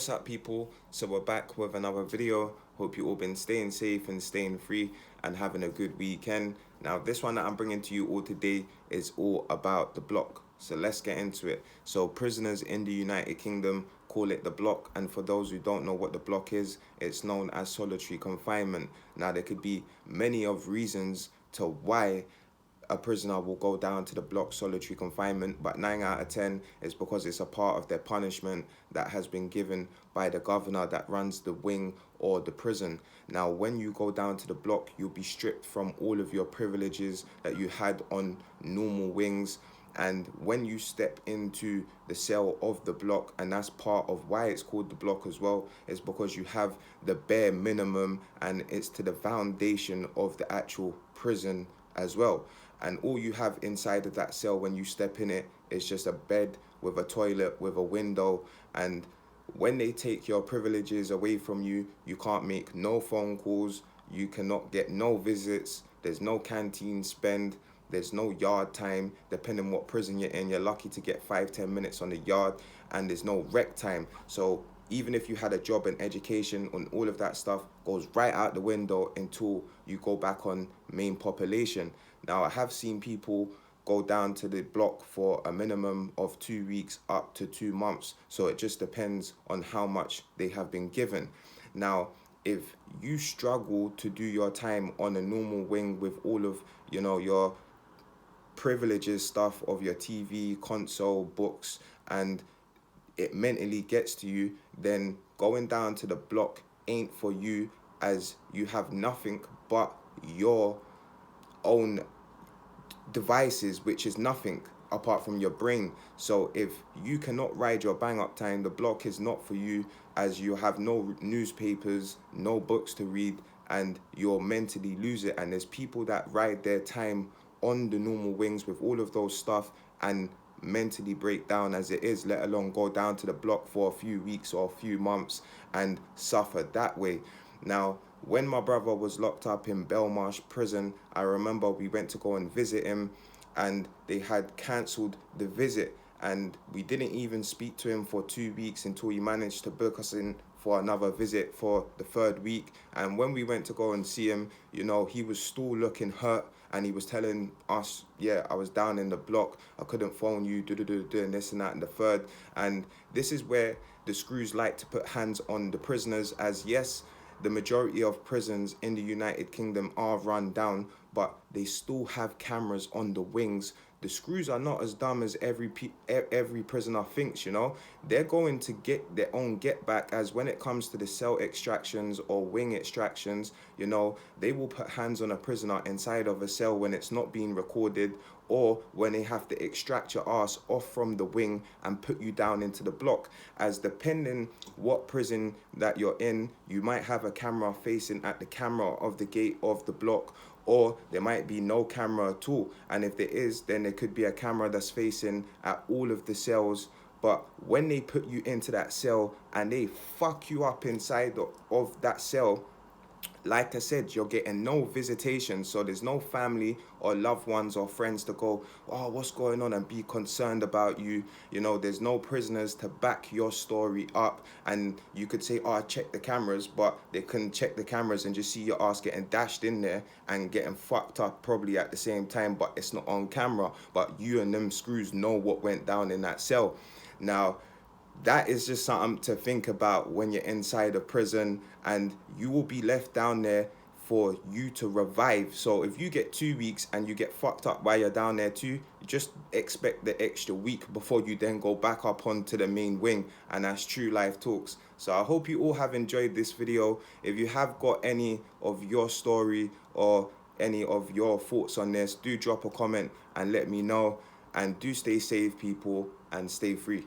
What's up, people? So we're back with another video. Hope you all been staying safe and staying free and having a good weekend. Now this one that I'm bringing to you all today is all about the block. So let's get into it. So prisoners in the United Kingdom call it the block, and for those who don't know what the block is, it's known as solitary confinement. Now there could be many of reasons to why a prisoner will go down to the block solitary confinement, but 9 out of 10 is because it's a part of their punishment that has been given by the governor that runs the wing or the prison. Now, when you go down to the block, you'll be stripped from all of your privileges that you had on normal wings. And when you step into the cell of the block, and that's part of why it's called the block as well, is because you have the bare minimum and it's to the foundation of the actual prison as well. And all you have inside of that cell when you step in it is just a bed with a toilet, with a window. And when they take your privileges away from you, you can't make no phone calls, you cannot get no visits, there's no canteen spend, there's no yard time. Depending what prison you're in, you're lucky to get 5-10 minutes on the yard, and there's no rec time. So even if you had a job and education and all of that stuff goes right out the window until you go back on main population. Now, I have seen people go down to the block for a minimum of 2 weeks up to 2 months. So it just depends on how much they have been given. Now, if you struggle to do your time on a normal wing with all of, your privileges stuff of your TV, console, books, and it mentally gets to you, then going down to the block ain't for you, as you have nothing but your own devices, which is nothing apart from your brain. So if you cannot ride your bang up time, the block is not for you, as you have no newspapers, no books to read, and you'll mentally lose it. And there's people that ride their time on the normal wings with all of those stuff and mentally break down as it is, let alone go down to the block for a few weeks or a few months and suffer that way. Now, when my brother was locked up in Belmarsh prison, I remember we went to go and visit him, and they had cancelled the visit, and we didn't even speak to him for 2 weeks until he managed to book us in for another visit for the third week. And when we went to go and see him, he was still looking hurt, and he was telling us, yeah, I was down in the block, I couldn't phone you, and this and that and the third. And this is where the screws like to put hands on the prisoners, as yes, the majority of prisons in the United Kingdom are run down, but they still have cameras on the wings. The screws are not as dumb as every prisoner thinks, They're going to get their own get back, as when it comes to the cell extractions or wing extractions, they will put hands on a prisoner inside of a cell when it's not being recorded, or when they have to extract your ass off from the wing and put you down into the block. As depending what prison that you're in, you might have a camera facing at the camera of the gate of the block, or there might be no camera at all. And if there is, then there could be a camera that's facing at all of the cells. But when they put you into that cell and they fuck you up inside of that cell, like I said, you're getting no visitation, so there's no family or loved ones or friends to go, oh, what's going on, and be concerned about you. There's no prisoners to back your story up, and you could say, oh, check the cameras, but they can check the cameras and just see your ass getting dashed in there and getting fucked up probably at the same time, but it's not on camera. But you and them screws know what went down in that cell. Now, that is just something to think about when you're inside a prison, and you will be left down there for you to revive. So if you get 2 weeks and you get fucked up while you're down there too, just expect the extra week before you then go back up onto the main wing. And that's True Life Talks. So I hope you all have enjoyed this video. If you have got any of your story or any of your thoughts on this, do drop a comment and let me know. And do stay safe, people, and stay free.